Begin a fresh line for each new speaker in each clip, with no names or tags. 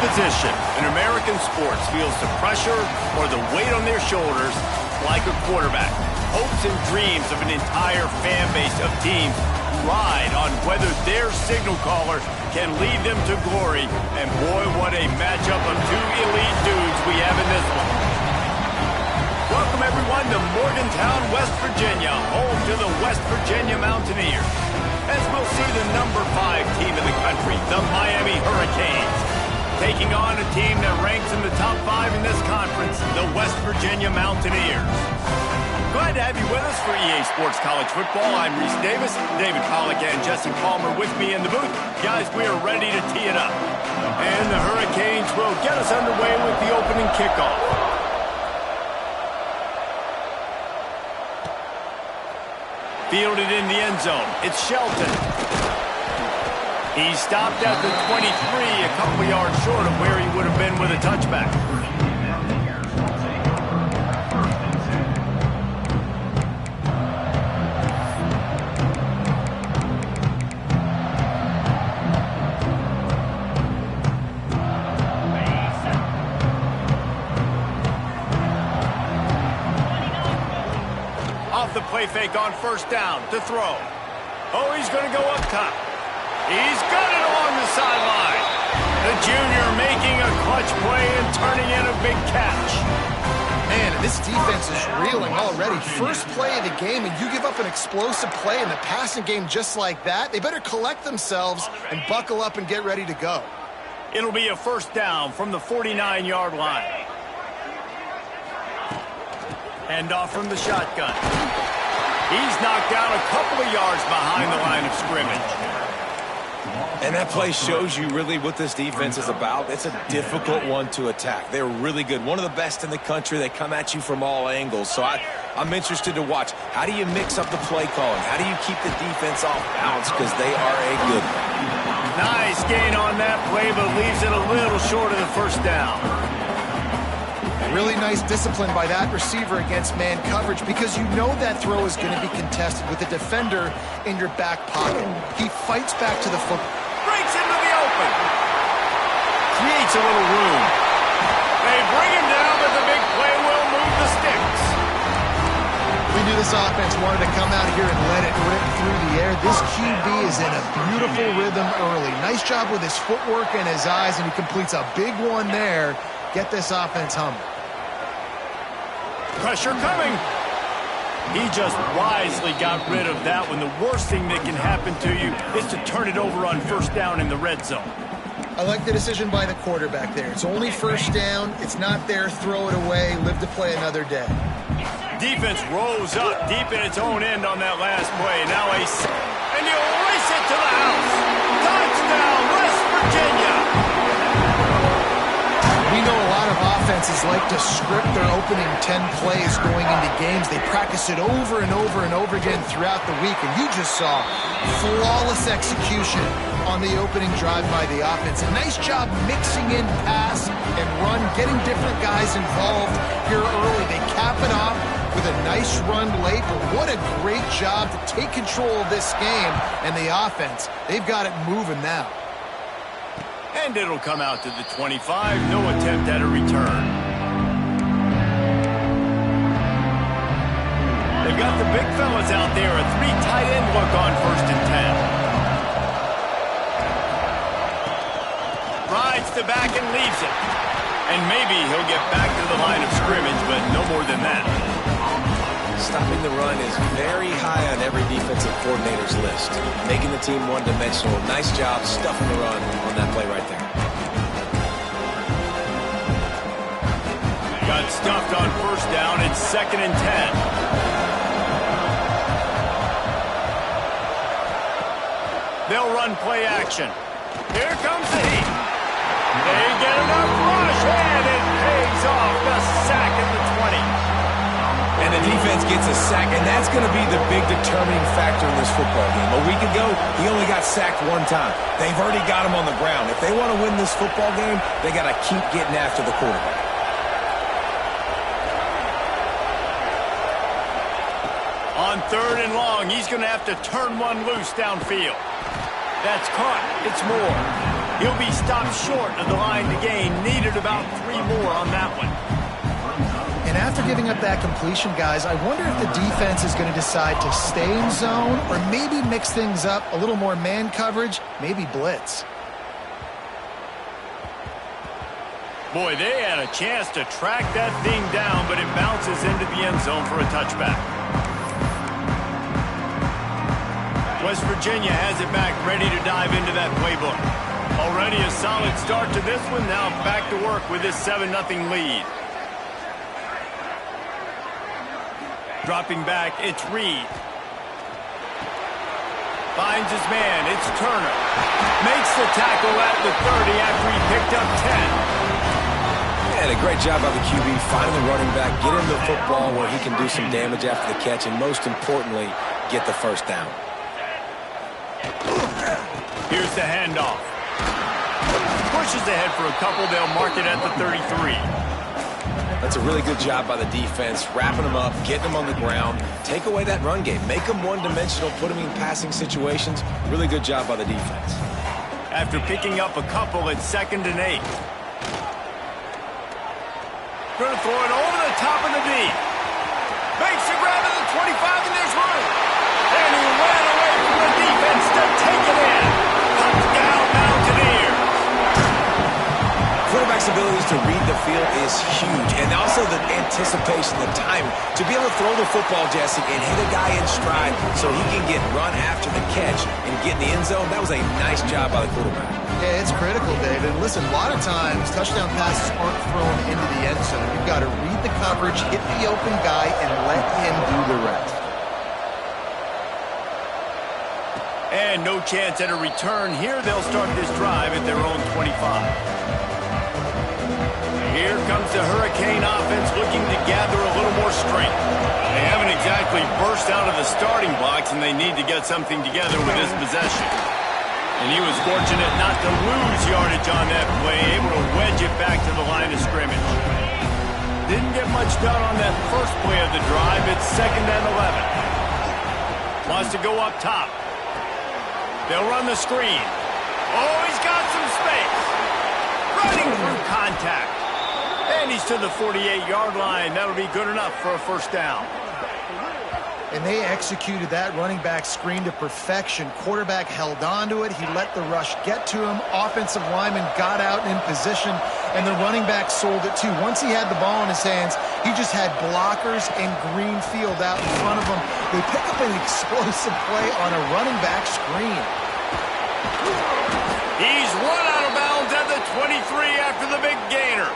position in American sports feels the pressure or the weight on their shoulders like a quarterback. Hopes and dreams of an entire fan base of teams ride on whether their signal caller can lead them to glory. And boy, what a matchup of two elite dudes we have in this one. Welcome everyone to Morgantown, West Virginia, home to the West Virginia Mountaineers. As we'll see the number 5 team in the country, the Miami Hurricanes, taking on a team that ranks in the top 5 in this conference, the West Virginia Mountaineers. Glad to have you with us for EA Sports College Football. I'm Reese Davis, David Pollack, and Jesse Palmer with me in the booth. Guys, we are ready to tee it up. And the Hurricanes will get us underway with the opening kickoff. Fielded in the end zone. It's Shelton. He stopped at the 23, a couple yards short of where he would have been with a touchback. The play fake on first down to throw. Oh, he's going to go up top. He's got it along the sideline. The junior making a clutch play and turning in a big catch.
Man, this defense is reeling already. First play of the game, and you give up an explosive play in the passing game just like that. They better collect themselves and buckle up and get ready to go.
It'll be a first down from the 49-yard line. Hand off from the shotgun. He's knocked down a couple of yards behind the line of scrimmage.
And that play shows you really what this defense is about. It's a difficult one to attack. They're really good. One of the best in the country. They come at you from all angles. So I'm interested to watch. How do you mix up the play calling? How do you keep the defense off balance? Because they are a good one.
Nice gain on that play, but leaves it a little short of the first down.
Really nice discipline by that receiver against man coverage because you know that throw is going to be contested with a defender in your back pocket. He fights back to the football.
Breaks into the open. Creates a little room. They bring him down, but the big play will move the sticks.
We knew this offense wanted to come out here and let it rip through the air. This QB is in a beautiful rhythm early. Nice job with his footwork and his eyes, and he completes a big one there. Get this offense humming.
Pressure coming. He just wisely got rid of that one. The worst thing that can happen to you is to turn it over on first down in the red zone.
I like the decision by the quarterback there. It's only first down. It's not there. Throw it away. Live to play another day.
Defense rose up deep in its own end on that last play. Now and he'll race it to the house. Touchdown, West Virginia.
We know a lot of offenses like to script their opening 10 plays going into games. They practice it over and over and over again throughout the week, and you just saw flawless execution on the opening drive by the offense. A nice job mixing in pass and run, getting different guys involved here early. They cap it off with a nice run late, but what a great job to take control of this game. And the offense, they've got it moving now.
And it'll come out to the 25. No attempt at a return. They've got the big fellas out there. A 3 tight end look on first and 10. Rides the back and leaves it. And maybe he'll get back to the line of scrimmage, but no more than that.
Stopping the run is very high on every defensive coordinator's list. Making the team one-dimensional. Nice job stuffing the run on that play right there.
Got stuffed on first down. It's 2nd and 10. They'll run play action. Here comes the heat. They get enough rush, and it pays off. The sack at the 20.
And the defense gets a sack, and that's going to be the big determining factor in this football game. A week ago, he only got sacked 1 time. They've already got him on the ground. If they want to win this football game, they got to keep getting after the quarterback.
On 3rd and long, he's going to have to turn one loose downfield. That's caught. It's Moore. He'll be stopped short of the line to gain. Needed about 3 more on that one.
And after giving up that completion, guys, I wonder if the defense is going to decide to stay in zone or maybe mix things up, a little more man coverage, maybe blitz.
Boy, they had a chance to track that thing down, but it bounces into the end zone for a touchback. West Virginia has it back, ready to dive into that playbook. Already a solid start to this one. Now back to work with this 7-0 lead. Dropping back, it's Reed. Finds his man, it's Turner. Makes the tackle at the 30 after he picked up 10.
And a great job by the QB, finding the running back, get him the football where he can do some damage after the catch, and most importantly, get the first down.
Here's the handoff. Pushes ahead for a couple. They'll mark it at the 33.
That's a really good job by the defense, wrapping them up, getting them on the ground, take away that run game, make them one-dimensional, put them in passing situations. Really good job by the defense.
After picking up a couple, it's 2nd and 8. Going to throw it over the top of the D. Makes the grab at the 25, and there's room. And he ran away from the defense to take it in. Touchdown, Mountaineers.
Quarterback's abilities to read the field is huge, and also the anticipation, the time to be able to throw the football, Jesse, and hit a guy in stride so he can get run after the catch and get in the end zone. That was a nice job by the quarterback.
Yeah, it's critical, David. And listen, a lot of times touchdown passes aren't thrown into the end zone. You've got to read the coverage, hit the open guy, and let him do the rest.
And no chance at a return here. They'll start this drive at their own 25. Here comes the Hurricane offense looking to gather a little more strength. They haven't exactly burst out of the starting blocks, and they need to get something together with this possession. And he was fortunate not to lose yardage on that play, able to wedge it back to the line of scrimmage. Didn't get much done on that first play of the drive. It's 2nd and 11. Wants to go up top. They'll run the screen. Oh, he's got some space. Running through contact. And he's to the 48-yard line. That'll be good enough for a first down.
And they executed that running back screen to perfection. Quarterback held on to it. He let the rush get to him. Offensive lineman got out in position, and the running back sold it too. Once he had the ball in his hands, he just had blockers and green field out in front of him. They pick up an explosive play on a running back screen.
He's run out of bounds at the 23 after the big gainer.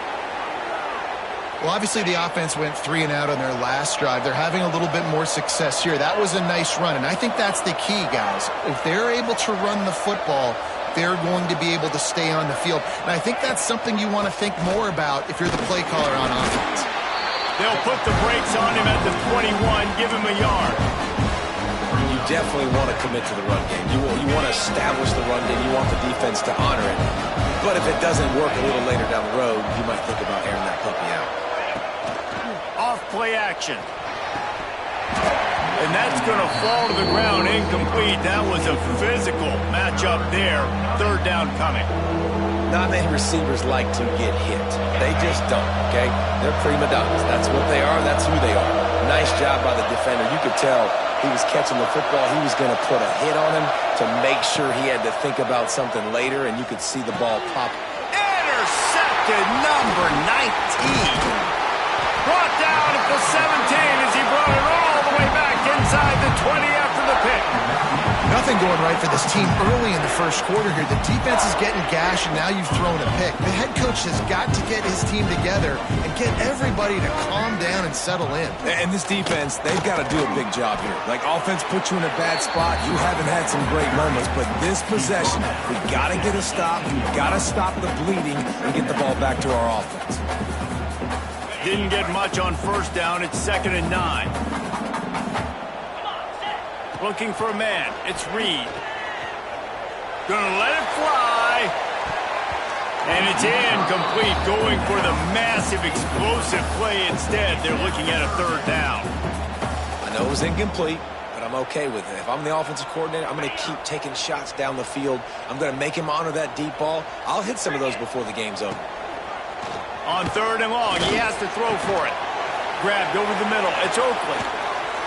Well, obviously the offense went 3 and out on their last drive. They're having a little bit more success here. That was a nice run, and I think that's the key, guys. If they're able to run the football, they're going to be able to stay on the field. And I think that's something you want to think more about if you're the play caller on offense.
They'll put the brakes on him at the 21, give him a yard.
You definitely want to commit to the run game. You want to establish the run game. You want the defense to honor it. But if it doesn't work a little later down the road, you might think about airing that puppy out.
Off-play action. And that's going to fall to the ground incomplete. That was a physical matchup there. 3rd down coming.
Not many receivers like to get hit. They just don't, okay? They're prima donnas. That's what they are. That's who they are. Nice job by the defender. You could tell he was catching the football. He was going to put a hit on him to make sure he had to think about something later, and you could see the ball pop.
Intercepted, number 19. Brought down at the 17 as he brought it all the way back inside the 20 after the pick.
Nothing going right for this team early in the first quarter here. The defense is getting gashed, and now you've thrown a pick. The head coach has got to get his team together and get everybody to calm down and settle in.
And this defense, they've got to do a big job here. Like, offense put you in a bad spot. You haven't had some great moments, but this possession, we got to get a stop. We've got to stop the bleeding and get the ball back to our offense.
Didn't get much on first down. It's 2nd and 9. Looking for a man. It's Reed. Gonna let it fly. And it's incomplete. Going for the massive explosive play instead. They're looking at a 3rd down.
I know it was incomplete, but I'm okay with it. If I'm the offensive coordinator, I'm going to keep taking shots down the field. I'm going to make him honor that deep ball. I'll hit some of those before the game's over.
On 3rd and long, he has to throw for it. Grabbed over the middle. It's Oakley.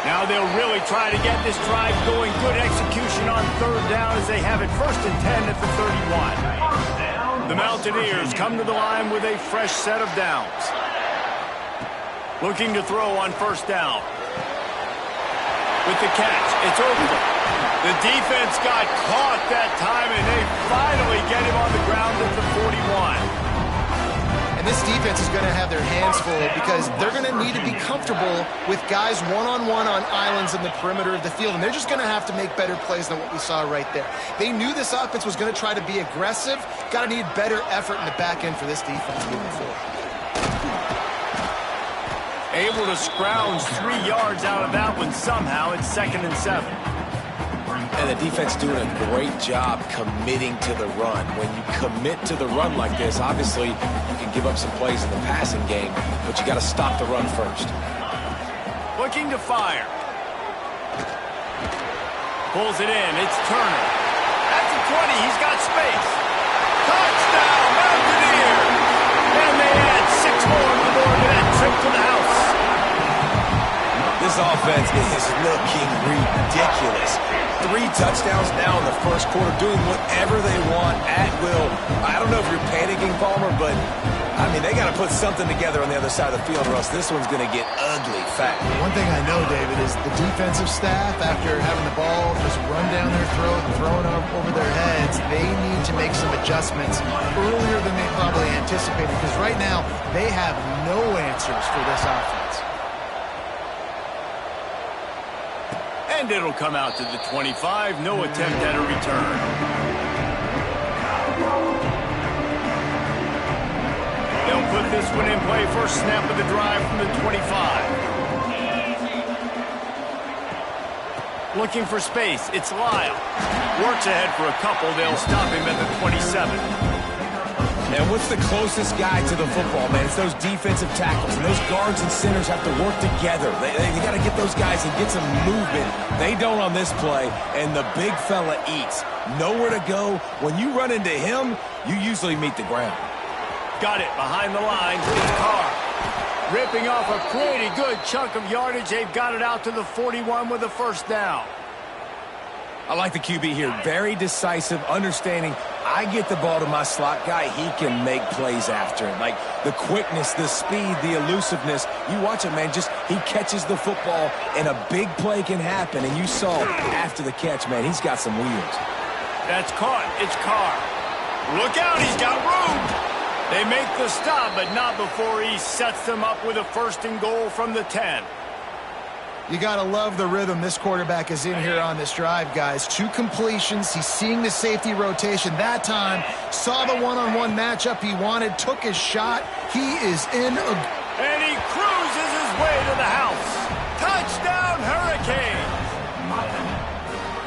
Now they'll really try to get this drive going. Good execution on 3rd down as they have it 1st and 10 at the 31. The Mountaineers come to the line with a fresh set of downs. Looking to throw on 1st down. With the catch, it's Oakley. The defense got caught that time, and they finally get him on the ground at the 41.
And this defense is going to have their hands full because they're going to need to be comfortable with guys one-on-one on islands in the perimeter of the field, and they're just going to have to make better plays than what we saw right there. They knew this offense was going to try to be aggressive. Got to need better effort in the back end for this defense moving forward.
Able to scrounge 3 yards out of that one somehow. It's 2nd and 7.
And the defense doing a great job committing to the run. When you commit to the run like this, obviously you can give up some plays in the passing game, but you got to stop the run first.
Looking to fire. Pulls it in. It's Turner. At the 20, he's got space. Touchdown, Mountaineers! And they add 6 more on the board with that trip to the house.
This offense is looking ridiculous. 3 touchdowns now in the 1st quarter, doing whatever they want at will. I don't know if you're panicking, Palmer, but, I mean, they got to put something together on the other side of the field, or else this one's going to get ugly fast.
One thing I know, David, is the defensive staff, after having the ball just run down their throat and thrown over their heads, they need to make some adjustments earlier than they probably anticipated, because right now they have no answers for this offense.
And it'll come out to the 25. No attempt at a return. They'll put this one in play. First snap of the drive from the 25. Looking for space. It's Lyle. Works ahead for a couple. They'll stop him at the 27.
And what's the closest guy to the football, man? It's those defensive tackles. And those guards and centers have to work together. They got to get those guys and get some movement. They don't on this play, and the big fella eats. Nowhere to go. When you run into him, you usually meet the ground.
Got it behind the lines. It's Carr. Ripping off a pretty good chunk of yardage. They've got it out to the 41 with a 1st down.
I like the QB here. Very decisive, understanding I get the ball to my slot guy, he can make plays after it. Like the quickness, the speed, the elusiveness. You watch it, man, just he catches the football and a big play can happen. And you saw after the catch, man, he's got some wheels.
That's caught. It's Carr. Look out, he's got room. They make the stop, but not before he sets them up with a 1st and goal from the 10.
You got to love the rhythm this quarterback is in here on this drive, guys. 2 completions. He's seeing the safety rotation. That time, saw the one-on-one matchup he wanted, took his shot. He is in a...
And he cruises his way to the house. Touchdown, Hurricanes!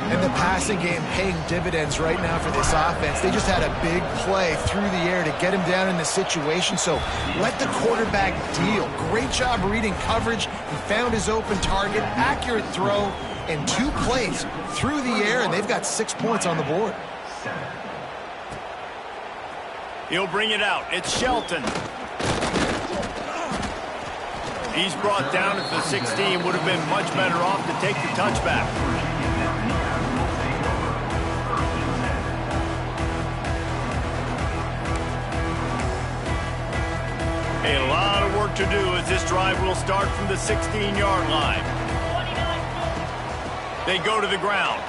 And the passing game paying dividends right now for this offense. They just had a big play through the air to get him down in the situation. So let the quarterback deal. Great job reading coverage. He found his open target, accurate throw, and 2 plays through the air, and they've got 6 points on the board.
He'll bring it out. It's Shelton. He's brought down at the 16. Would have been much better off to take the touchback. A lot of work to do as this drive will start from the 16-yard line. They go to the ground.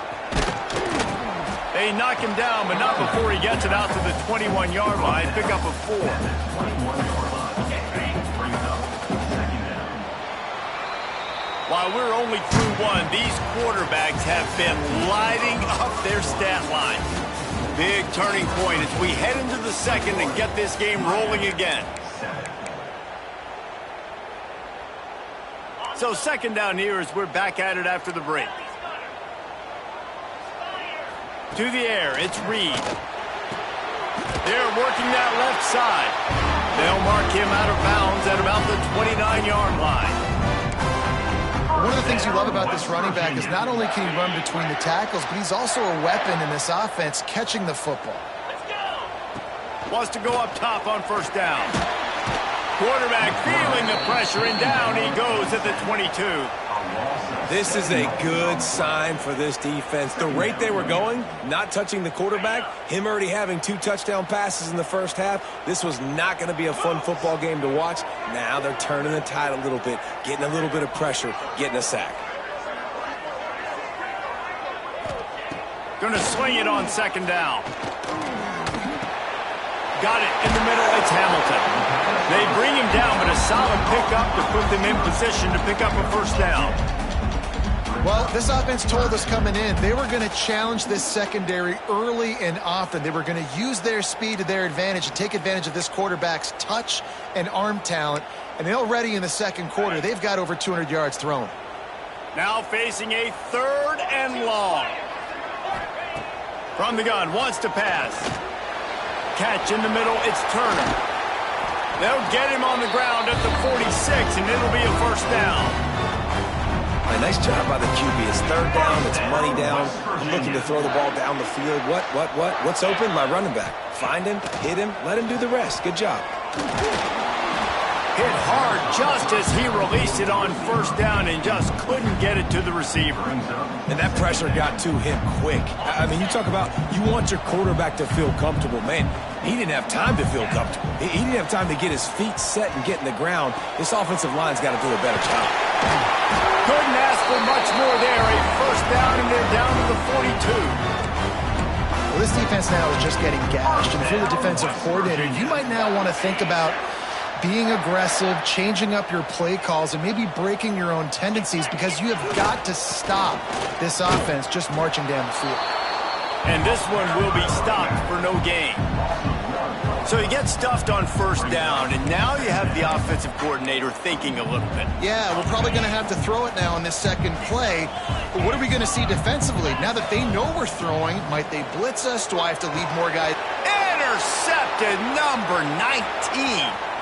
They knock him down, but not before he gets it out to the 21-yard line. Pick up a 4. While we're only through 1, these quarterbacks have been lighting up their stat line. Big turning point as we head into the 2nd and get this game rolling again. So 2nd down here as we're back at it after the break. To the air, it's Reed. They're working that left side. They'll mark him out of bounds at about the 29-yard line.
One of the things you love about this running back is not only can he run between the tackles, but he's also a weapon in this offense catching the football.
Wants to go up top on first down. Quarterback feeling the pressure, and down he goes at the 22.
This is a good sign for this defense. The rate they were going, not touching the quarterback, him already having 2 touchdown passes in the first half, this was not going to be a fun football game to watch. Now they're turning the tide a little bit, getting a little bit of pressure, getting a sack.
Going to swing it on second down. Got it in the middle. It's Hamilton. They bring him down, but a solid pickup to put them in position to pick up a first down.
Well, this offense told us coming in they were going to challenge this secondary early and often. They were going to use their speed to their advantage and take advantage of this quarterback's touch and arm talent. And already in the second quarter, they've got over 200 yards thrown.
Now facing a 3rd and long. From the gun, wants to pass. Catch in the middle, it's Turner. They'll get him on the ground at the 46, and it'll be a first down.
A nice job by the QB. It's 3rd down, it's money down. I'm looking to throw the ball down the field. What's open? My running back. Find him, hit him, let him do the rest. Good job.
Hit hard just as he released it on first down and just couldn't get it to the receiver.
And that pressure got to him quick. I mean, you talk about you want your quarterback to feel comfortable. Man, he didn't have time to feel comfortable. He didn't have time to get his feet set and get in the ground. This offensive line's got to do a better job.
Couldn't ask for much more there. A first down, and they're down to the 42.
Well, this defense now is just getting gashed. And if you're the defensive coordinator, you might now want to think about being aggressive, changing up your play calls, and maybe breaking your own tendencies because you have got to stop this offense just marching down the field.
And this one will be stopped for no gain. So you get stuffed on first down, and now you have the offensive coordinator thinking a little bit.
Yeah, we're probably going to have to throw it now in this second play. But what are we going to see defensively? Now that they know we're throwing, might they blitz us? Do I have to leave more guys?
Intercepted, number 19.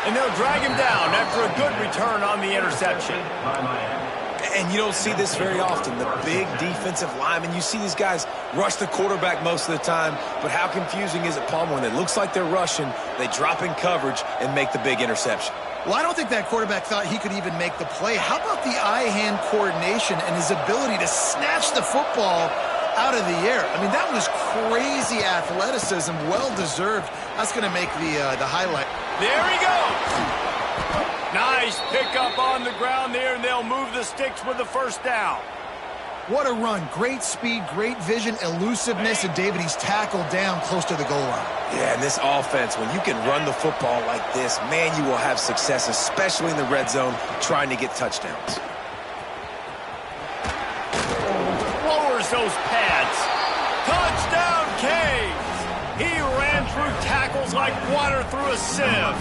And they'll drag him down after a good return on the interception.
And you don't see this very often. The big defensive linemen, you see these guys rush the quarterback most of the time, but how confusing is it, Palmer, when it looks like they're rushing, they drop in coverage and make the big interception?
Well, I don't think that quarterback thought he could even make the play. How about the eye-hand coordination and his ability to snatch the football out of the air? I mean, that was crazy athleticism, well-deserved. That's going to make the highlight.
There he goes. Nice pickup on the ground there, and they'll move the sticks with the first down.
What a run. Great speed, great vision, elusiveness, and David, he's tackled down close to the goal line.
Yeah, and this offense, when you can run the football like this, man, you will have success, especially in the red zone, trying to get touchdowns.
Lowers those pads. Touchdown, Canes! He ran through tackles like water through a sieve.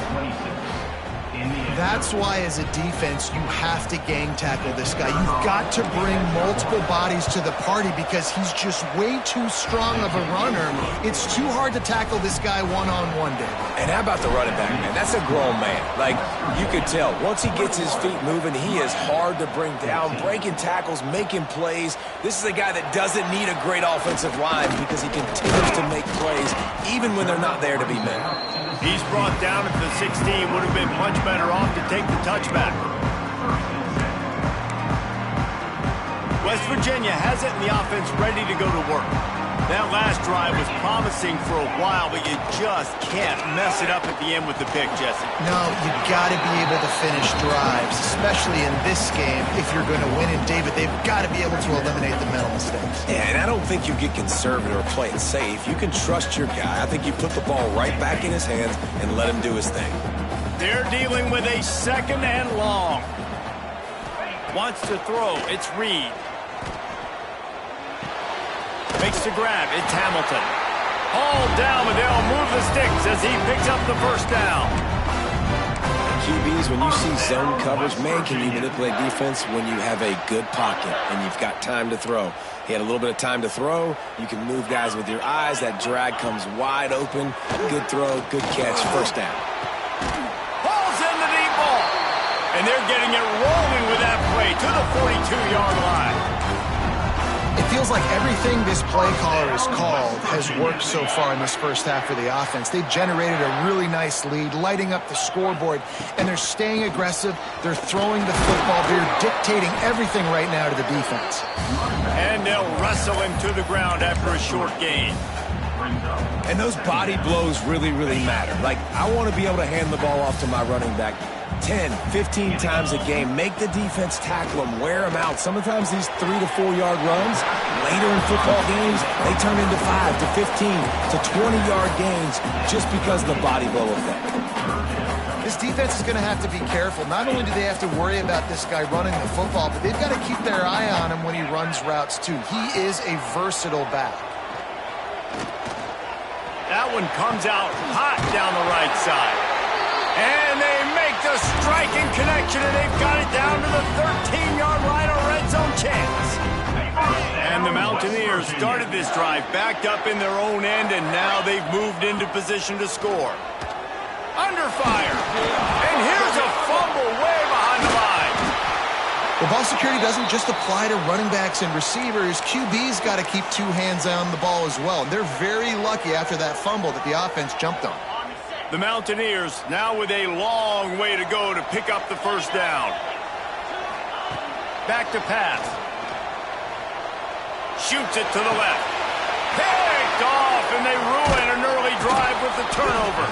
That's why, as a defense, you have to gang tackle this guy. You've got to bring multiple bodies to the party because he's just way too strong of a runner. It's too hard to tackle this guy one-on-one, David.
And how about the running back, man? That's a grown man. Like, you could tell, once he gets his feet moving, he is hard to bring down, breaking tackles, making plays. This is a guy that doesn't need a great offensive line because he continues to make plays even when they're not there to be made.
He's brought down at the 16. Would have been much better off to take the touchback. West Virginia has it, and the offense ready to go to work. That last drive was promising for a while, but you just can't mess it up at the end with the pick, Jesse.
No, you got to be able to finish drives, especially in this game. If you're going to win it, David, they've got to be able to eliminate the mental mistakes.
Yeah, and I don't think you get conservative or play it safe. You can trust your guy. I think you put the ball right back in his hands and let him do his thing.
They're dealing with a 2nd and long. Wants to throw. It's Reed. Makes the grab. It's Hamilton. Hauled down, but they'll move the sticks as he picks up the first down.
QBs, when you see zone coverage, man, can you manipulate defense when you have a good pocket and you've got time to throw. He had a little bit of time to throw. You can move guys with your eyes. That drag comes wide open. Good throw, good catch, first down.
Ball's in the deep ball. And they're getting it rolling with that play to the 42-yard line.
It feels like everything this play caller has called has worked so far in this first half for the offense. They've generated a really nice lead, lighting up the scoreboard, and they're staying aggressive. They're throwing the football. They're dictating everything right now to the defense.
And they'll wrestle him to the ground after a short gain.
And those body blows really, really matter. Like, I want to be able to hand the ball off to my running back 10, 15 times a game. Make the defense tackle them, wear them out. Sometimes these 3 to 4 yard runs, later in football games, they turn into 5 to 15 to 20-yard gains just because of the body blow effect.
This defense is going to have to be careful. Not only do they have to worry about this guy running the football, but they've got to keep their eye on him when he runs routes too. He is a versatile back.
That one comes out hot down the right side. And they make the striking connection, and they've got it down to the 13-yard line, a red zone chance. And the Mountaineers started this drive backed up in their own end, and now they've moved into position to score. Under fire. And here's a fumble way behind the line.
Well, ball security doesn't just apply to running backs and receivers. QB's got to keep 2 hands on the ball as well. And they're very lucky after that fumble that the offense jumped on.
The Mountaineers now with a long way to go to pick up the first down. Back to pass. Shoots it to the left. Picked off, and they ruin an early drive with the turnover.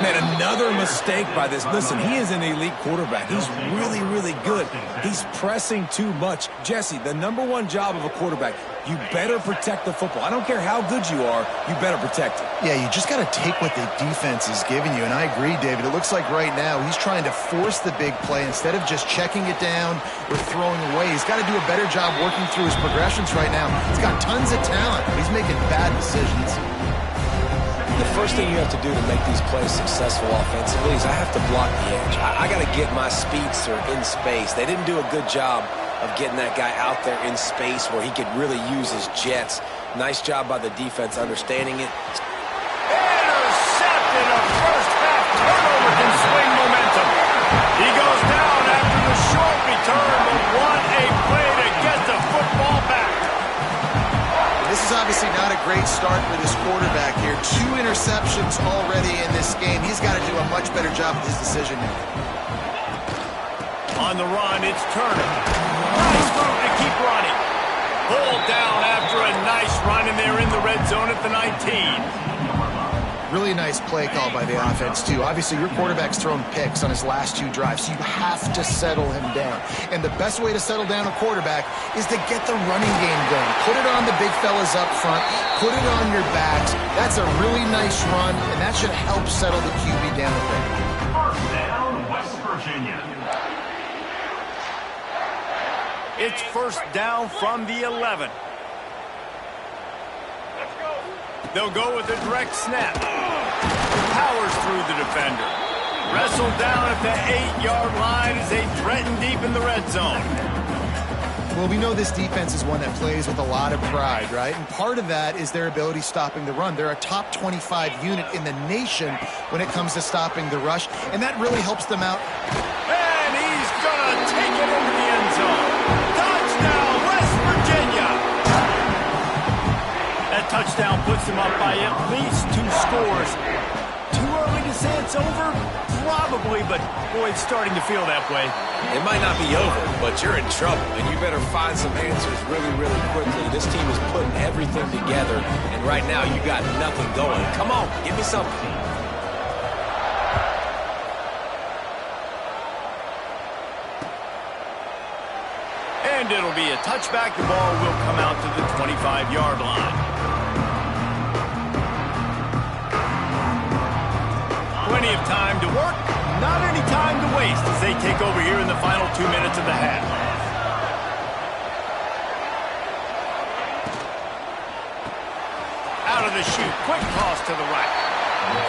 Man, another mistake by this. Listen, he is an elite quarterback. He's really, really good. He's pressing too much. Jesse, the #1 job of a quarterback, you better protect the football. I don't care how good you are, you better protect it.
Yeah, you just got to take what the defense is giving you. And I agree, David. It looks like right now he's trying to force the big play instead of just checking it down or throwing away. He's got to do a better job working through his progressions right now. He's got tons of talent, but he's making bad decisions.
The first thing you have to do to make these plays successful offensively is I have to block the edge. I got to get my speedster in space. They didn't do a good job of getting that guy out there in space where he could really use his jets. Nice job by the defense understanding it.
Intercepted. A first half turnover can swing momentum. He goes down after the short return, but what a play to get the football back.
This is obviously not a great start for this quarterback here. 2 interceptions already in this game. He's got to do a much better job with his decision making.
On the run, it's Turner. Nice move to keep running. Pulled down after a nice run, and they're in the red zone at the 19.
Really nice play call by the offense, too. Obviously, your quarterback's thrown picks on his last 2 drives, so you have to settle him down. And the best way to settle down a quarterback is to get the running game going. Put it on the big fellas up front. Put it on your backs. That's a really nice run, and that should help settle the QB down a bit.
First down, West Virginia.
It's first down from the 11. They'll go with a direct snap. Powers through the defender. Wrestled down at the 8-yard line as they threaten deep in the red zone.
Well, we know this defense is one that plays with a lot of pride, right? And part of that is their ability stopping the run. They're a top 25 unit in the nation when it comes to stopping the rush, and that really helps them out.
And he's going to take it into the end zone. Touchdown, West Virginia! That touchdown puts them up by at least 2 scores. Too early to say it's over? Probably, but boy, it's starting to feel that way.
It might not be over, but you're in trouble, and you better find some answers really, really quickly. This team is putting everything together, and right now you got nothing going. Come on, give me something.
And it'll be a touchback. The ball will come out to the 25-yard line. Plenty of time to work, not any time to waste as they take over here in the final 2 minutes of the half. Out of the chute, quick toss to the right.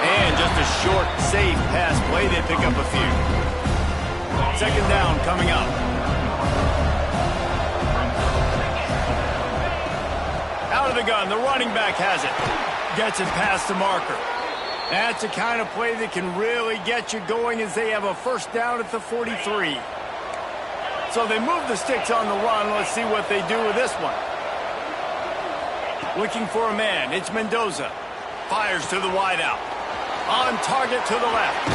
And just a short, safe pass play, they pick up a few. Second down coming up. Out of the gun, the running back has it. Gets it past the marker. That's the kind of play that can really get you going as they have a first down at the 43. So they move the sticks on the run. Let's see what they do with this one. Looking for a man. It's Mendoza. Fires to the wideout. On target to the left.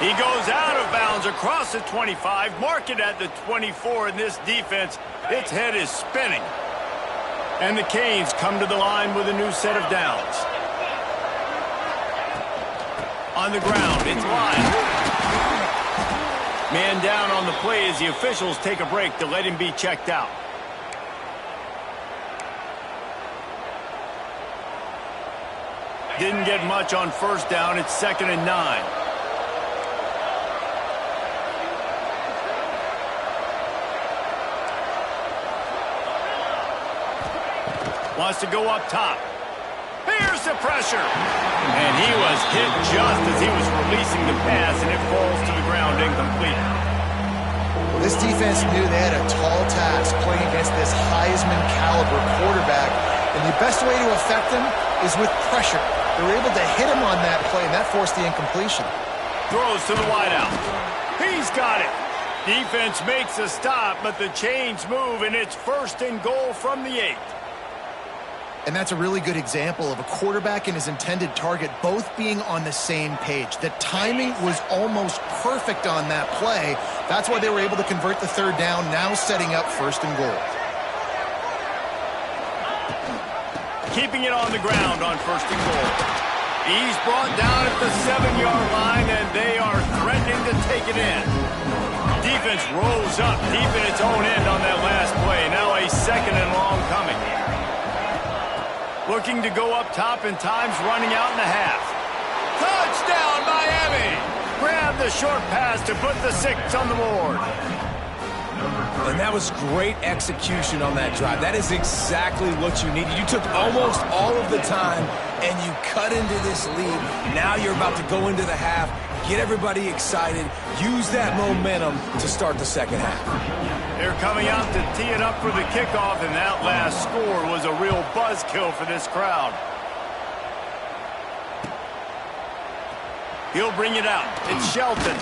He goes out of bounds across the 25. Mark it at the 24 in this defense. Its head is spinning. And the Canes come to the line with a new set of downs. On the ground, it's Lyon. Man down on the play as the officials take a break to let him be checked out. Didn't get much on first down. It's 2nd and 9. Wants to go up top. Here's the pressure. And he was hit just as he was releasing the pass, and it falls to the ground incomplete.
Well, this defense knew they had a tall task playing against this Heisman-caliber quarterback, and the best way to affect him is with pressure. They were able to hit him on that play, and that forced the incompletion.
Throws to the wideout. He's got it. Defense makes a stop, but the chains move, and it's 1st and goal from the 8.
And that's a really good example of a quarterback and his intended target both being on the same page. The timing was almost perfect on that play. That's why they were able to convert the 3rd down, now setting up 1st and goal.
Keeping it on the ground on 1st and goal. He's brought down at the 7-yard line, and they are threatening to take it in. Defense rolls up deep in its own end on that last play. Now a 2nd and long coming. Looking to go up top, and time's running out in the half. Touchdown, Miami! Grab the short pass to put the 6 on the board.
And that was great execution on that drive. That is exactly what you needed. You took almost all of the time, and you cut into this lead. Now you're about to go into the half, get everybody excited, use that momentum to start the 2nd half.
They're coming out to tee it up for the kickoff, and that last score was a real buzzkill for this crowd. He'll bring it out. It's Shelton.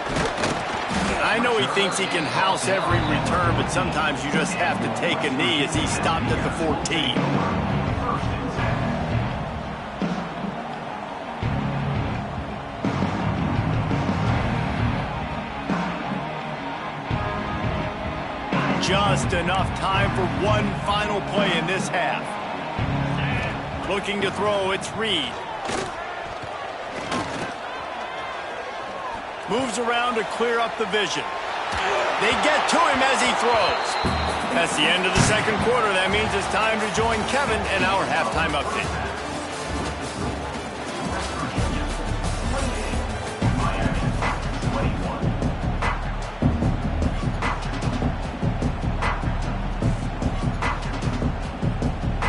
I know he thinks he can house every return, but sometimes you just have to take a knee as he stopped at the 14. Just enough time for one final play in this half. Looking to throw, it's Reed. Moves around to clear up the vision. They get to him as he throws. That's the end of the 2nd quarter. That means it's time to join Kevin in our halftime update.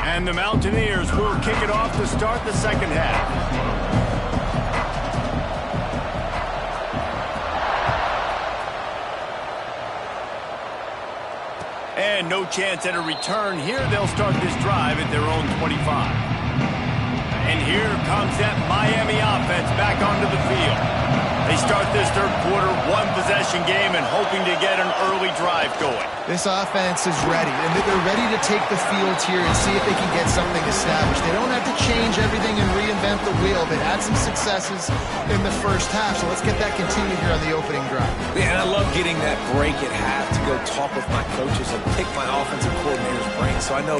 And the Mountaineers will kick it off to start the 2nd half. And no chance at a return here. They'll start this drive at their own 25. And here comes that Miami offense back onto the field. They start this 3rd quarter, 1-possession game, and hoping to get an early drive going.
This offense is ready, and they're ready to take the field here and see if they can get something established. They don't have to change everything and reinvent the wheel. They've had some successes in the 1st half, so let's get that continued here on the opening drive.
Yeah, and I love getting that break at half to go talk with my coaches and pick my offensive coordinator's brain, so I know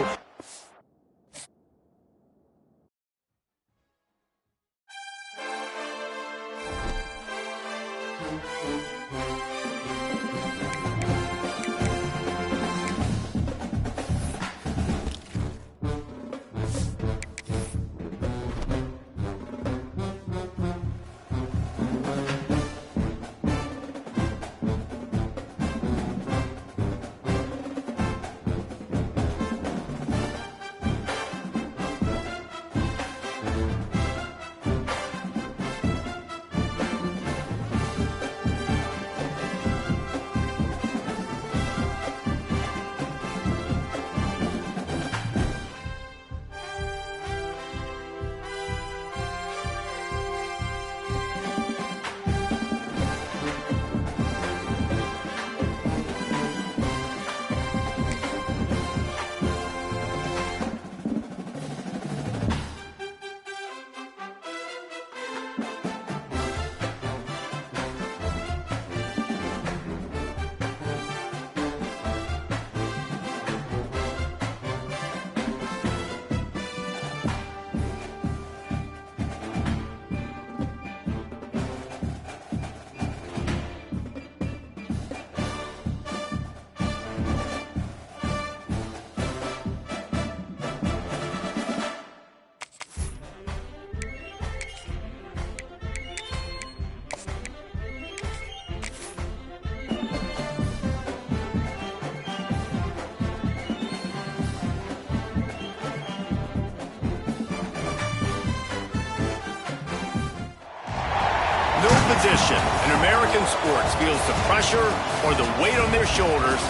position in American sports feels the pressure or the weight on their shoulders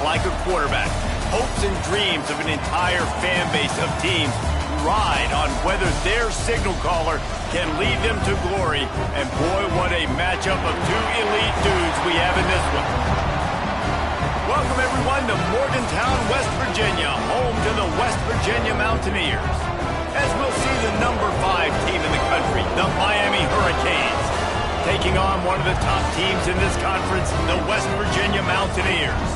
like a quarterback. Hopes and dreams of an entire fan base of teams ride on whether their signal caller can lead them to glory. And boy, what a matchup of two elite dudes we have in this one. Welcome, everyone, to Morgantown, West Virginia, home to the West Virginia Mountaineers. As we'll see the number 5 team in the country, the Miami Hurricanes, taking on one of the top teams in this conference, the West Virginia Mountaineers.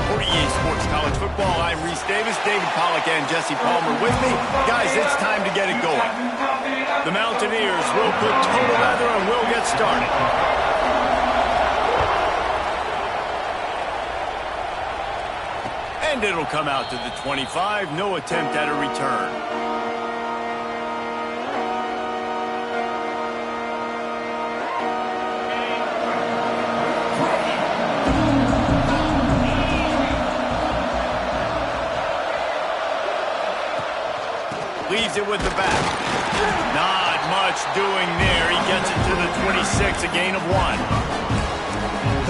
For EA Sports College Football, I'm Reese Davis, David Pollack and Jesse Palmer with me. Guys, it's time to get it going. The Mountaineers will put total leather and we'll get started. And it'll come out to the 25, no attempt at a return. Leaves it with the back. Not much doing there. He gets it to the 26, a gain of 1.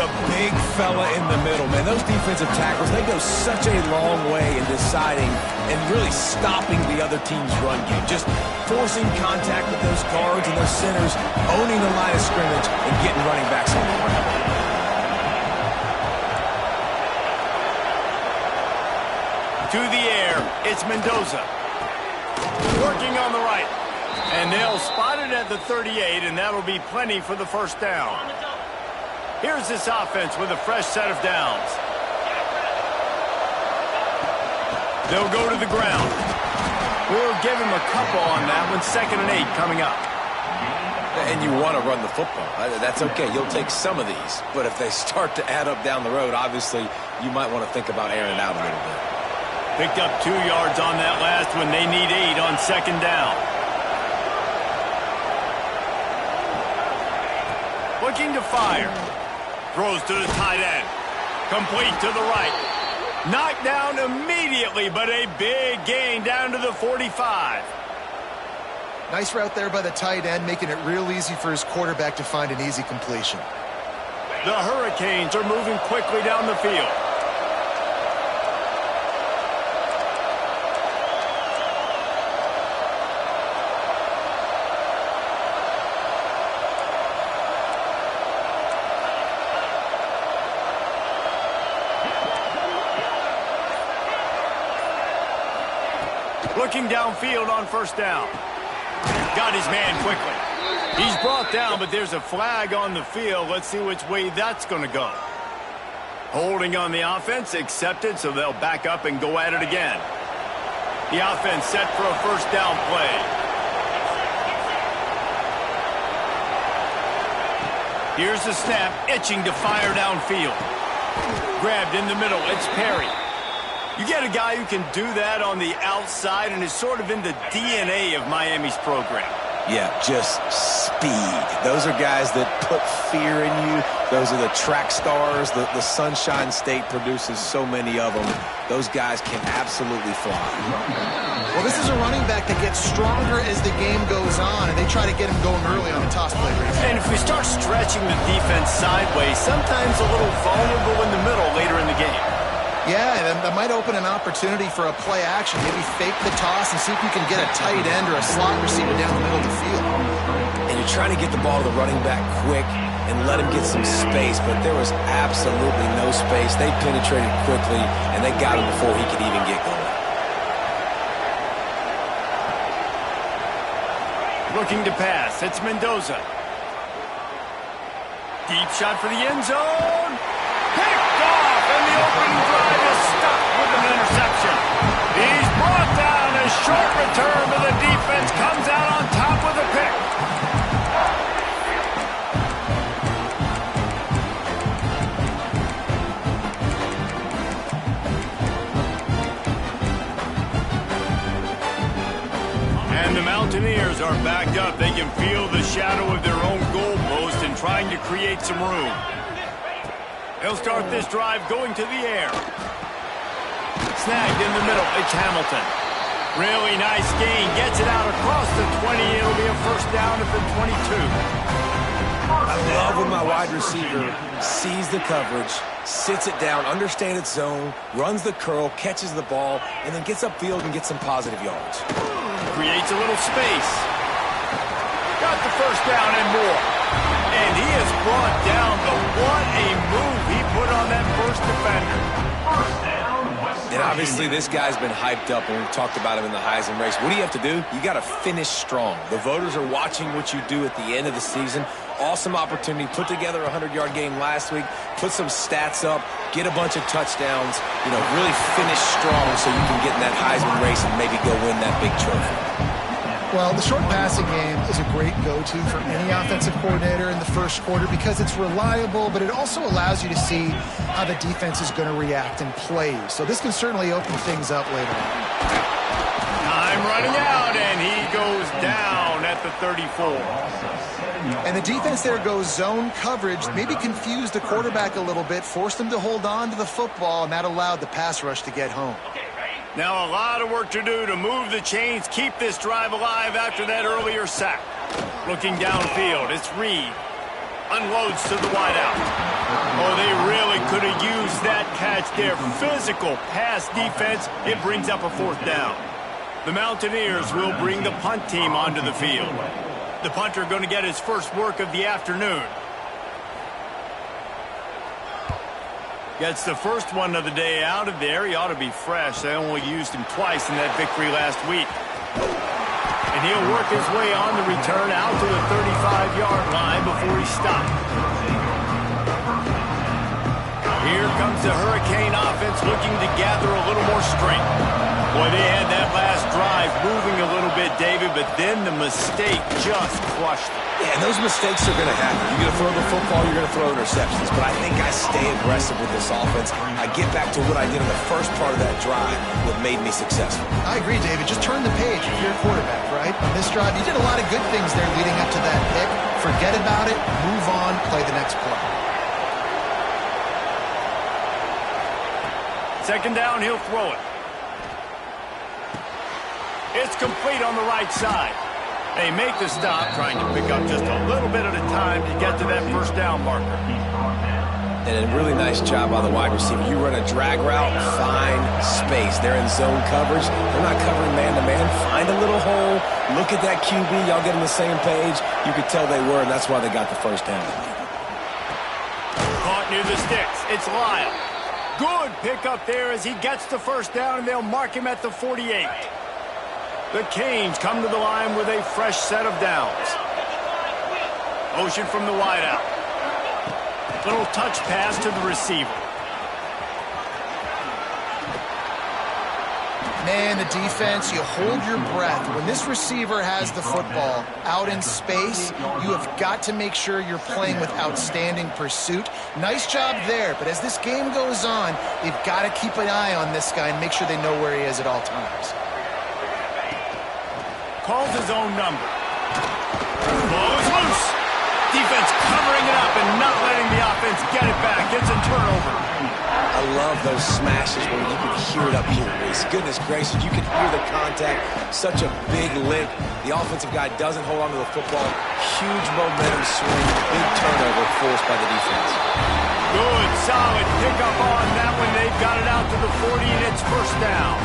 The big fella in the middle, man. Those defensive tackles, they go such a long way in deciding and really stopping the other team's run game. Just forcing contact with those guards and those centers, owning the line of scrimmage, and getting running backs on the ground.
To the air, it's Mendoza. Working on the right. And they'll spot it at the 38, and that'll be plenty for the first down. Here's this offense with a fresh set of downs. They'll go to the ground. We'll give him a couple on that one. 2nd and 8 coming up.
And you want to run the football. That's okay. You'll take some of these. But if they start to add up down the road, obviously, you might want to think about airing it out a little bit.
Picked up 2 yards on that last one. They need 8 on 2nd down. Looking to fire. Throws to the tight end. Complete to the right. Knocked down immediately, but a big gain down to the 45.
Nice route there by the tight end, making it real easy for his quarterback to find an easy completion.
The Hurricanes are moving quickly down the field. Looking downfield on 1st down. Got his man quickly. He's brought down, but there's a flag on the field. Let's see which way that's going to go. Holding on the offense, accepted, so they'll back up and go at it again. The offense set for a 1st down play. Here's the snap, itching to fire downfield. Grabbed in the middle, it's Perry. You get a guy who can do that on the outside and is sort of in the DNA of Miami's program.
Yeah, just speed. Those are guys that put fear in you. Those are the track stars. The Sunshine State produces so many of them. Those guys can absolutely fly.
Well, this is a running back that gets stronger as the game goes on, and they try to get him going early on the toss play.
And if we start stretching the defense sideways, sometimes a little vulnerable in the middle later in the game.
Yeah, that might open an opportunity for a play action. Maybe fake the toss and see if you can get a tight end or a slot receiver down the middle of the field.
And you're trying to get the ball to the running back quick and let him get some space, but there was absolutely no space. They penetrated quickly, and they got him before he could even get going.
Looking to pass, it's Mendoza. Deep shot for the end zone. Picked off, and the opening drive is stuck with an interception. He's brought down. A short return, but the defense comes out on top with a pick. And the Mountaineers are backed up. They can feel the shadow of their own goalpost and trying to create some room. They'll start this drive going to the air. Snagged in the middle. It's Hamilton. Really nice gain. Gets it out across the 20. It'll be a 1st down at the 22.
I love when my wide receiver sees the coverage, sits it down, understands its zone, runs the curl, catches the ball, and then gets upfield and gets some positive yards.
Creates a little space. Got the first down and more. And he is brought down, but what a move he put on that first defender.
And obviously this guy's been hyped up, and we've talked about him in the Heisman race. What do you have to do? You got to finish strong. The voters are watching what you do at the end of the season. Awesome opportunity. Put together a 100-yard game last week. Put some stats up. Get a bunch of touchdowns. You know, really finish strong so you can get in that Heisman race and maybe go win that big trophy.
Well, the short passing game is a great go-to for any offensive coordinator in the first quarter because it's reliable, but it also allows you to see how the defense is going to react and play. So this can certainly open things up later on.
Time running out, and he goes down at the 34.
And the defense there goes zone coverage, maybe confused the quarterback a little bit, forced him to hold on to the football, and that allowed the pass rush to get home.
Now a lot of work to do to move the chains, keep this drive alive after that earlier sack. Looking downfield, it's Reed. Unloads to the wideout. Oh, they really could have used that catch there. Physical pass defense. It brings up a fourth down. The Mountaineers will bring the punt team onto the field. The punter going to get his first work of the afternoon. Gets the first one of the day out of there. He ought to be fresh. They only used him twice in that victory last week. And he'll work his way on the return out to the 35-yard line before he stopped. Here comes the Hurricane offense looking to gather a little more strength. Boy, they had that last drive moving a little bit, David, but then the mistake just crushed them.
Yeah, and those mistakes are going to happen. You're going to throw the football, you're going to throw interceptions. But I think I stay aggressive with this offense. I get back to what I did in the first part of that drive that made me successful.
I agree, David. Just turn the page if you're a quarterback, right? On this drive, you did a lot of good things there leading up to that pick. Forget about it, move on, play the next play.
Second down, he'll throw it. It's complete on the right side. They make the stop, trying to pick up just a little bit at a time to get to that first down marker.
And a really nice job by the wide receiver. You run a drag route, find space. They're in zone coverage. They're not covering man-to-man. Find a little hole. Look at that QB. Y'all get on the same page. You could tell they were, and that's why they got the first down.
Caught near the sticks. It's Lyle. Good pickup there as he gets the first down, and they'll mark him at the 48. The Canes come to the line with a fresh set of downs. Motion from the wideout. Little touch pass to the receiver.
Man, the defense, you hold your breath. When this receiver has the football out in space, you have got to make sure you're playing with outstanding pursuit. Nice job there, but as this game goes on, they've got to keep an eye on this guy and make sure they know where he is at all times.
Calls his own number. Ball is loose. Defense covering it up and not letting the offense get it back. Gets a turnover.
I love those smashes where you can hear it up here, Reese. Goodness gracious, you can hear the contact. Such a big lift. The offensive guy doesn't hold on to the football. Huge momentum swing. Big turnover forced by the defense.
Good, solid pickup on that one. They've got it out to the 40, and it's first down.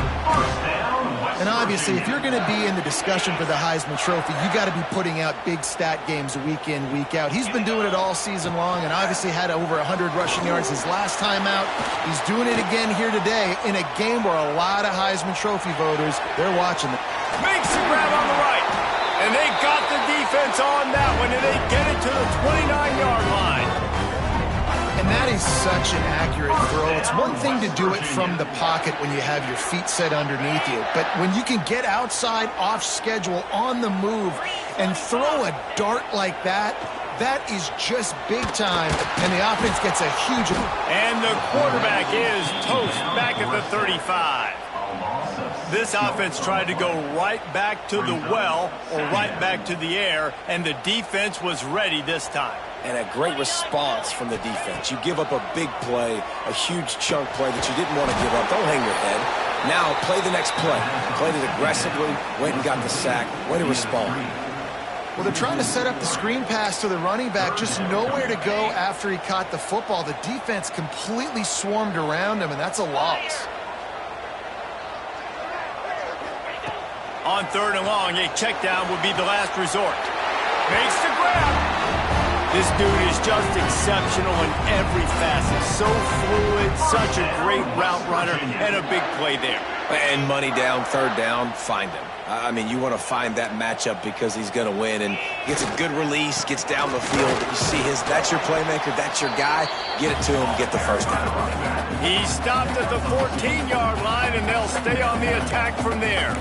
And obviously, if you're going to be in the discussion for the Heisman Trophy, you got to be putting out big stat games week in, week out. He's been doing it all season long and obviously had over 100 rushing yards his last time out. He's doing it again here today in a game where a lot of Heisman Trophy voters, they're watching it.
Makes the grab on the right. And they got the defense on that one, and they get it to the 29-yard line.
And that is such an accurate throw. It's one thing to do it from the pocket when you have your feet set underneath you, but when you can get outside, off schedule, on the move, and throw a dart like that, that is just big time, and the offense gets a huge...
And the quarterback is toast back at the 35. This offense tried to go right back to the well or right back to the air, and the defense was ready this time.
And a great response from the defense. You give up a big play, a huge chunk play that you didn't want to give up. Don't hang your head. Now play the next play. Played it aggressively, went and got the sack, way to respond.
Well, they're trying to set up the screen pass to the running back, just nowhere to go after he caught the football. The defense completely swarmed around him, and that's a loss.
On 3rd and long, a check down would be the last resort. Makes the grab. This dude is just exceptional in every facet. So fluid, such a great route runner, and a big play there.
And money down, 3rd down, find him. I mean, you want to find that matchup because he's going to win, and gets a good release, gets down the field. You see that's your playmaker, that's your guy. Get it to him, get the 1st down.
He stopped at the 14-yard line, and they'll stay on the attack from there.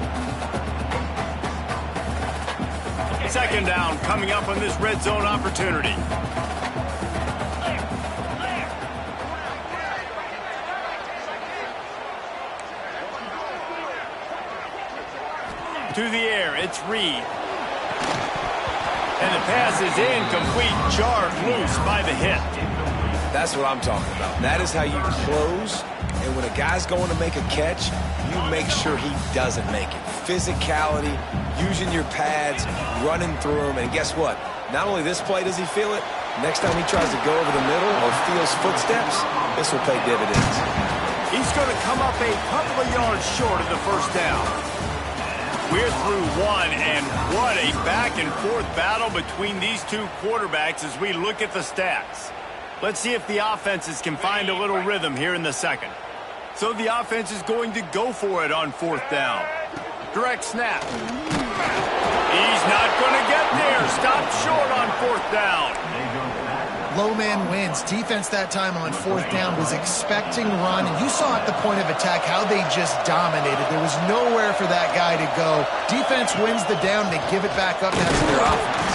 2nd down coming up on this red zone opportunity. To the air, it's Reed. And the pass is incomplete, jarred loose by the hit.
That's what I'm talking about. That is how you close, and when a guy's going to make a catch, you make sure he doesn't make it. Physicality, using your pads, running through them, and guess what? Not only this play does he feel it, next time he tries to go over the middle or feels footsteps, this will pay dividends.
He's going to come up a couple of yards short of the 1st down. We're through one, and what a back-and-forth battle between these two quarterbacks as we look at the stats. Let's see if the offenses can find a little rhythm here in the 2nd. So the offense is going to go for it on 4th down. Direct snap. He's not going to get there. Stopped short on 4th down.
Low man wins. Defense that time on 4th down was expecting run, and you saw at the point of attack how they just dominated. There was nowhere for that guy to go. Defense wins the down. They give it back up now to their offense.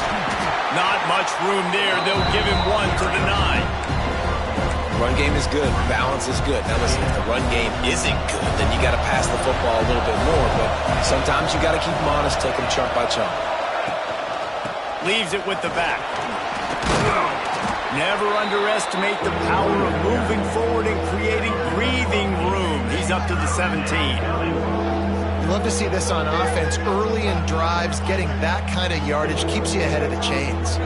Not much room there. They'll give him 1 to the 9.
Run game is good. Balance is good. Now listen, if the run game isn't good, then you got to pass the football a little bit more. But sometimes you got to keep them honest, take them chunk by chunk.
Leaves it with the back. Never underestimate the power of moving forward and creating breathing room. He's up to the 17.
You love to see this on offense. Early in drives, getting that kind of yardage keeps you ahead of the chains.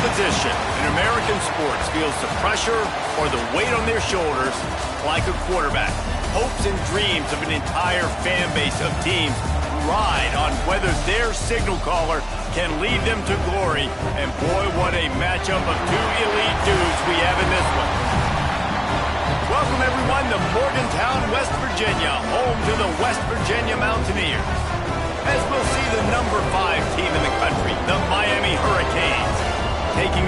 Position in American sports feels the pressure or the weight on their shoulders like a quarterback. Hopes and dreams of an entire fan base of teams ride on whether their signal caller can lead them to glory. And boy, what a matchup of two elite dudes we have in this one. Welcome everyone to Morgantown, West Virginia, home to the West Virginia Mountaineers. As we'll see the number 5 team in the country, the Miami Hurricanes,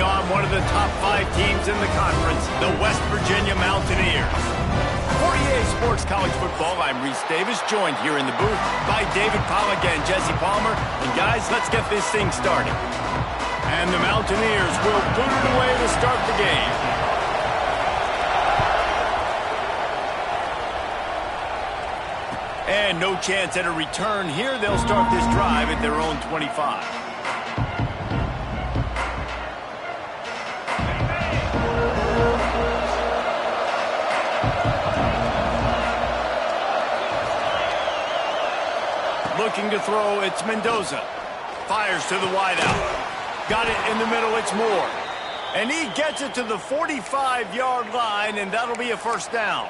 on one of the top 5 teams in the conference, the West Virginia Mountaineers. For EA Sports College Football, I'm Reese Davis, joined here in the booth by David Pollack and Jesse Palmer. And guys, let's get this thing started. And the Mountaineers will boot it away to start the game. And no chance at a return here. They'll start this drive at their own 25. Looking to throw, it's Mendoza. Fires to the wideout. Got it in the middle, it's Moore. And he gets it to the 45-yard line, and that'll be a first down.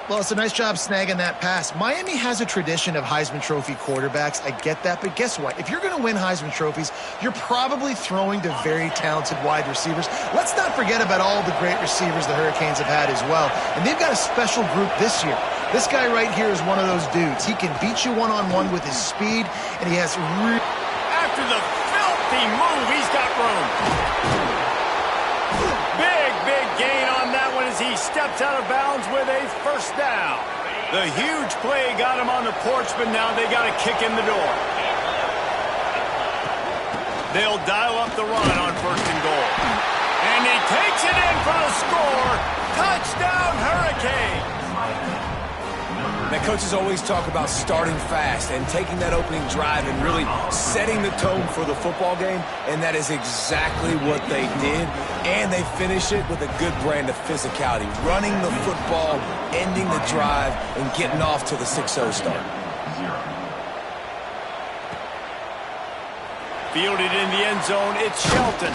Well, it's a nice job snagging that pass. Miami has a tradition of Heisman Trophy quarterbacks. I get that, but guess what? If you're going to win Heisman Trophies, you're probably throwing to very talented wide receivers. Let's not forget about all the great receivers the Hurricanes have had as well. And they've got a special group this year. This guy right here is one of those dudes. He can beat you one-on-one with his speed, and he has...
After the filthy move, he's got room. Big gain on that one as he steps out of bounds with a first down. The huge play got him on the porch, but now they got a kick in the door. They'll dial up the run on first and goal. And he takes it in for the score. Touchdown, Hurricanes.
Now, coaches always talk about starting fast and taking that opening drive and really setting the tone for the football game, and that is exactly what they did. And they finish it with a good brand of physicality, running the football, ending the drive, and getting off to the 6-0 start.
Fielded in the end zone, it's Shelton.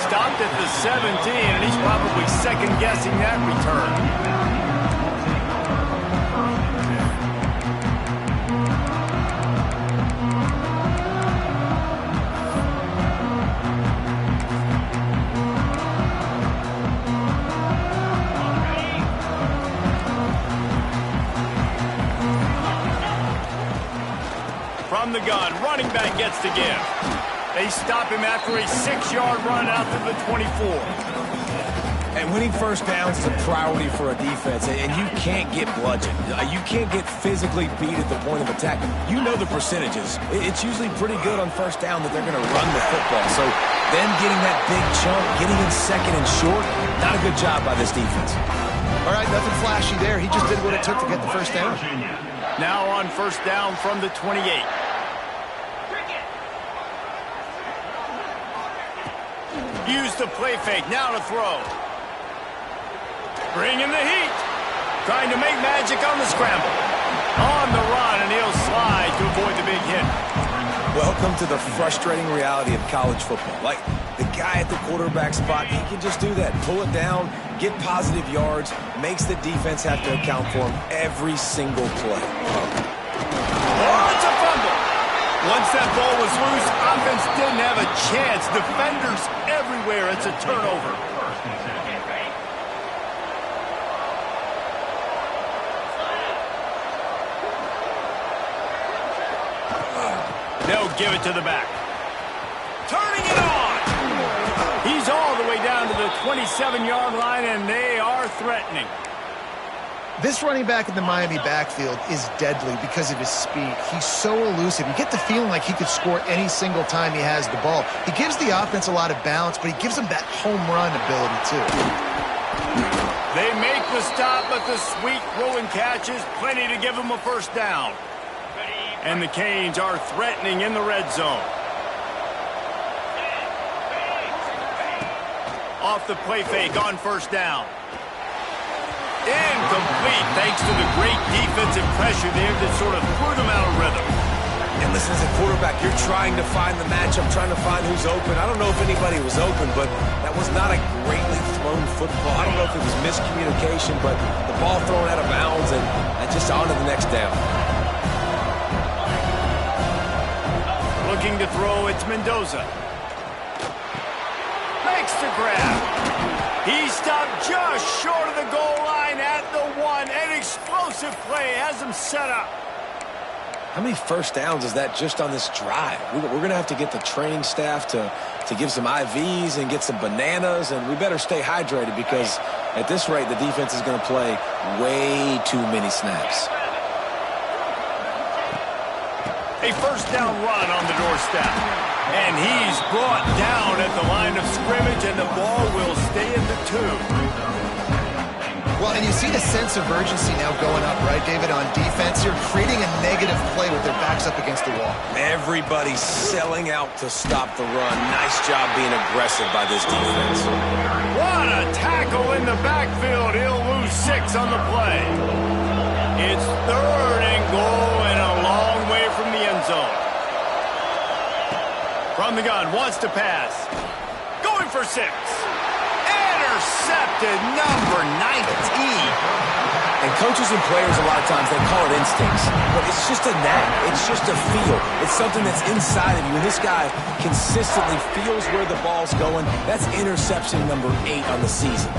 Stopped at the 17, and he's probably second-guessing that return. From the gun, running back gets to give. They stop him after a 6-yard run out to the 24.
And winning first downs is a priority for a defense, and you can't get bludgeoned. You can't get physically beat at the point of attack. You know the percentages. It's usually pretty good on first down that they're going to run the football. So them getting that big chunk, getting in second and short, not a good job by this defense.
All right, nothing flashy there. He just did what it took to get the first down.
Now on first down from the 28. Use the play fake, now to throw. Bring in the heat. Trying to make magic on the scramble. On the run, and he'll slide to avoid the big hit.
Welcome to the frustrating reality of college football. Like, the guy at the quarterback spot, he can just do that. Pull it down, get positive yards, makes the defense have to account for him every single play.
Oh, it's a fumble. Once that ball was loose, offense didn't have a chance. Defenders everywhere. It's a turnover. They'll give it to the back. Turning it on. He's all the way down to the 27-yard line, and they are threatening.
This running back in the Miami backfield is deadly because of his speed. He's so elusive. You get the feeling like he could score any single time he has the ball. He gives the offense a lot of balance, but he gives them that home run ability, too.
They make the stop, but the sweet throw and catch is plenty to give them a first down. And the Canes are threatening in the red zone. Off the play fake on first down. Incomplete thanks to the great defensive pressure there that sort of threw them out of rhythm.
And listen, as a quarterback, you're trying to find the matchup, trying to find who's open. I don't know if anybody was open, but that was not a greatly thrown football. I don't know if it was miscommunication, but the ball thrown out of bounds and just on to the next down.
Looking to throw, it's Mendoza. Makes the grab. He stopped just short of the goal line at the 1. An explosive play has him set up.
How many first downs is that just on this drive? We're going to have to get the training staff to give some IVs and get some bananas, and we better stay hydrated because at this rate, the defense is going to play way too many snaps.
A first down run on the doorstep. And he's brought down at the line of scrimmage, and the ball will stay at the 2.
Well, and you see the sense of urgency now going up, right, David, on defense. You're creating a negative play with their backs up against the wall.
Everybody's selling out to stop the run. Nice job being aggressive by this defense.
What a tackle in the backfield. He'll lose 6 on the play. It's 3rd and goal and a long way from the end zone. From the gun, wants to pass. Going for 6. Intercepted, number 19.
And coaches and players, a lot of times, they call it instincts. But it's just a knack. It's just a feel. It's something that's inside of you. And this guy consistently feels where the ball's going. That's interception number 8 on the season.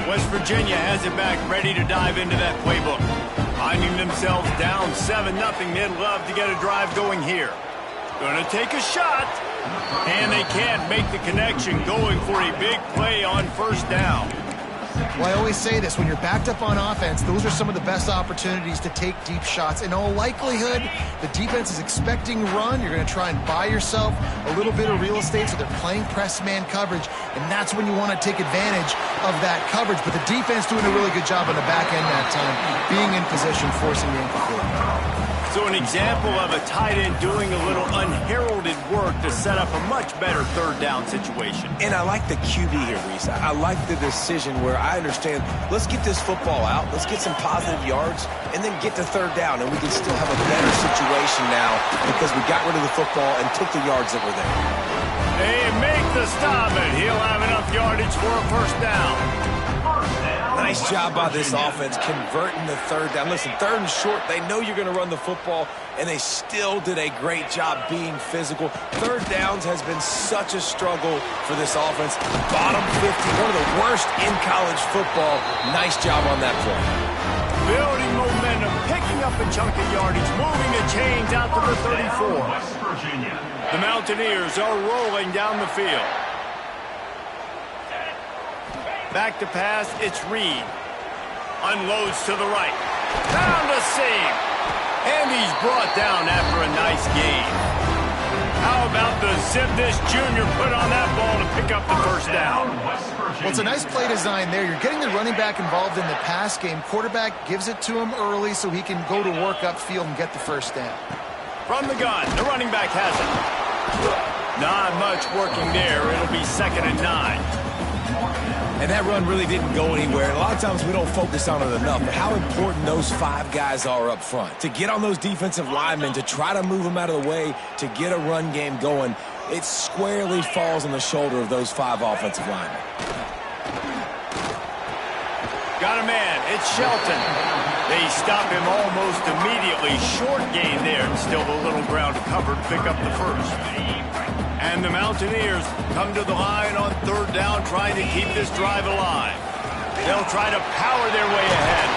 West Virginia has it back, ready to dive into that playbook. Finding themselves down 7-0, they'd love to get a drive going here. Gonna take a shot, and they can't make the connection, going for a big play on first down.
Well, I always say this, when you're backed up on offense, those are some of the best opportunities to take deep shots. In all likelihood, the defense is expecting run. You're going to try and buy yourself a little bit of real estate, so they're playing press man coverage, and that's when you want to take advantage of that coverage. But the defense doing a really good job on the back end that time, being in position, forcing the incomplete.
So an example of a tight end doing a little unheralded work to set up a much better third down situation.
And I like the QB here, Reese. I like the decision where I understand, let's get this football out, let's get some positive yards, and then get to third down, and we can still have a better situation now because we got rid of the football and took the yards that were there.
They make the stop, and he'll have enough yardage for a first down.
Nice job by this offense converting the third down. Listen, 3rd and short, they know you're going to run the football, and they still did a great job being physical. 3rd downs has been such a struggle for this offense. Bottom 50, one of the worst in college football. Nice job on that play.
Building momentum, picking up a chunk of yardage, moving the chains out to the 34. The Mountaineers are rolling down the field. Back to pass, it's Reed. Unloads to the right. Found a seam. And he's brought down after a nice gain. How about the zip this junior put on that ball to pick up the first down?
Well, it's a nice play design there. You're getting the running back involved in the pass game. Quarterback gives it to him early so he can go to work upfield and get the first down.
From the gun, the running back has it. Not much working there. It'll be 2nd and 9.
And that run really didn't go anywhere. And a lot of times we don't focus on it enough, but how important those 5 guys are up front. To get on those defensive linemen, to try to move them out of the way, to get a run game going, it squarely falls on the shoulder of those 5 offensive linemen.
Got a man. It's Shelton. They stop him almost immediately. Short gain there, and still a little ground to cover to pick up the first. And the Mountaineers come to the line on 3rd down, trying to keep this drive alive. They'll try to power their way ahead.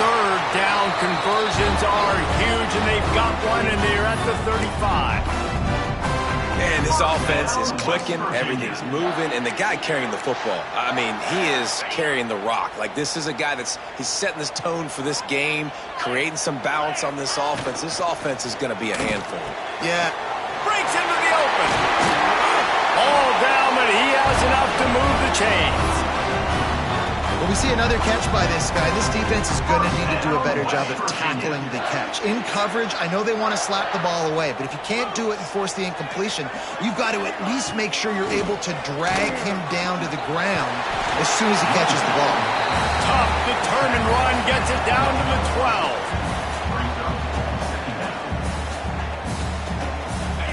3rd down conversions are huge, and they've got one, and they're at the 35.
And this offense is clicking, everything's moving, and the guy carrying the football, I mean, he is carrying the rock. Like, this is a guy he's setting this tone for this game, creating some balance on this offense. This offense is going to be a handful.
Yeah.
Breaks into the open. All down, but he has enough to move the chains.
Well, we see another catch by this guy. This defense is going to need to do a better job of tackling the catch. In coverage, I know they want to slap the ball away, but if you can't do it and force the incompletion, you've got to at least make sure you're able to drag him down to the ground as soon as he catches the ball.
Tough, determined run, gets it down to the 12.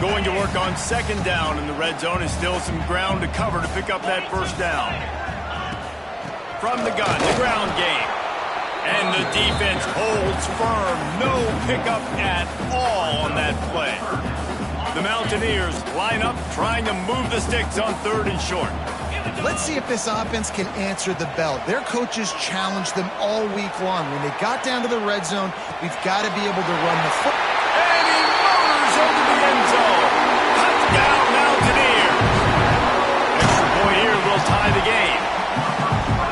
Going to work on 2nd down in the red zone, is still some ground to cover to pick up that first down. From the gun, the ground game. And the defense holds firm. No pickup at all on that play. The Mountaineers line up, trying to move the sticks on 3rd and short.
Let's see if this offense can answer the bell. Their coaches challenged them all week long. When they got down to the red zone, we've got to be able to run the football.
into the end zone. Touchdown, Mountaineers. Extra point here will tie the game.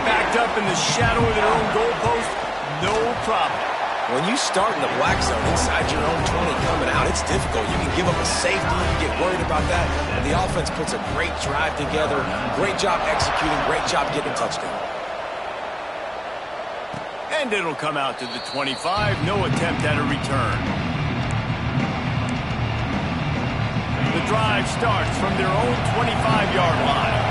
Backed up in the shadow of their own goalpost, no problem.
When you start in the black zone inside your own 20 coming out, it's difficult. You can give up a safety. You get worried about that. And the offense puts a great drive together. Great job executing. Great job getting a touchdown.
And it'll come out to the 25. No attempt at a return. The drive starts from their own 25-yard line.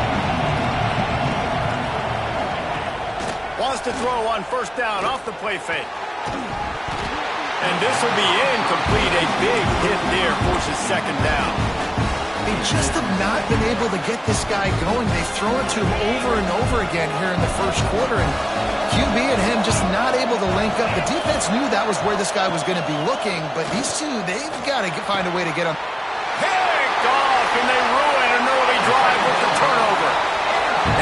Wants to throw on first down off the play fake. And this will be incomplete. A big hit there forces second down.
They just have not been able to get this guy going. They've thrown it to him over and over again here in the first quarter, and QB and him just not able to link up. The defense knew that was where this guy was going to be looking, but these two, they've got to find a way to get him.
Picked off, and they ruin an early drive with the turnover.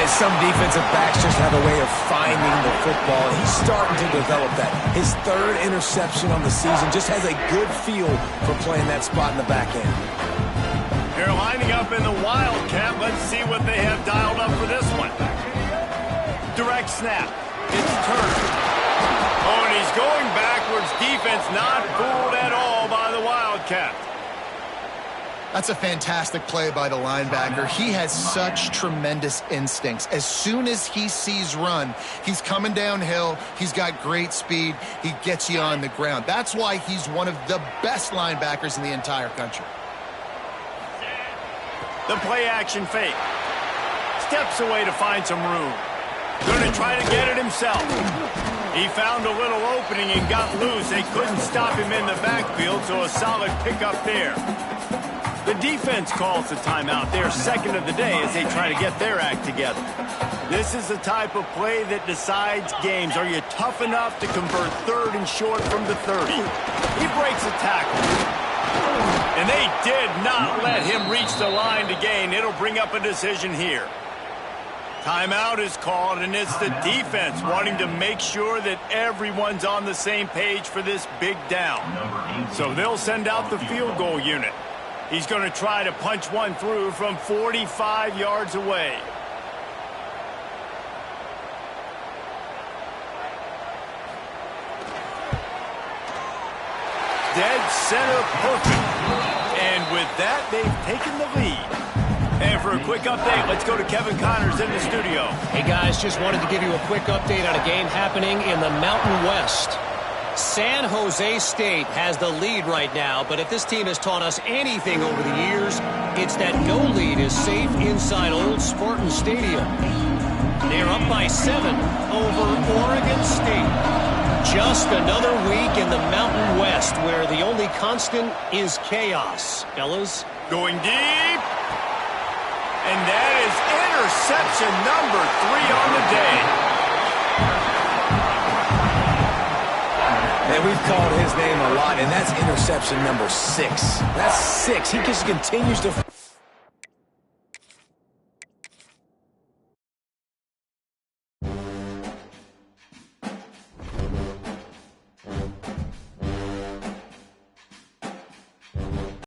And some defensive backs just have a way of finding the football. He's starting to develop that. His third interception on the season, just has a good feel for playing that spot in the back end.
They're lining up in the Wildcat. Let's see what they have dialed up for this one. Direct snap. It's turned. Oh, and he's going backwards. Defense not fooled at all by the Wildcat.
That's a fantastic play by the linebacker. He has such tremendous instincts. As soon as he sees run, he's coming downhill. He's got great speed. He gets you on the ground. That's why he's one of the best linebackers in the entire country.
The play action fake. Steps away to find some room. Going to try to get it himself. He found a little opening and got loose. They couldn't stop him in the backfield, so a solid pickup there. The defense calls the timeout. They're second of the day as they try to get their act together. This is the type of play that decides games. Are you tough enough to convert third and short from the 30? He breaks a tackle. And they did not let him reach the line to gain. It'll bring up a decision here. Timeout is called, and it's the defense wanting to make sure that everyone's on the same page for this big down. So they'll send out the field goal unit. He's going to try to punch one through from 45 yards away. Dead center perfect. And with that, they've taken the lead. And for a quick update, let's go to Kevin Connors in the studio.
Hey guys, just wanted to give you a quick update on a game happening in the Mountain West. San Jose State has the lead right now, but if this team has taught us anything over the years, it's that no lead is safe inside Old Spartan Stadium. They're up by 7 over Oregon State. Just another week in the Mountain West where the only constant is chaos. Fellas?
Going deep. And that is interception number 3 on the day.
And we've called his name a lot, and that's interception number 6. That's 6. He just continues to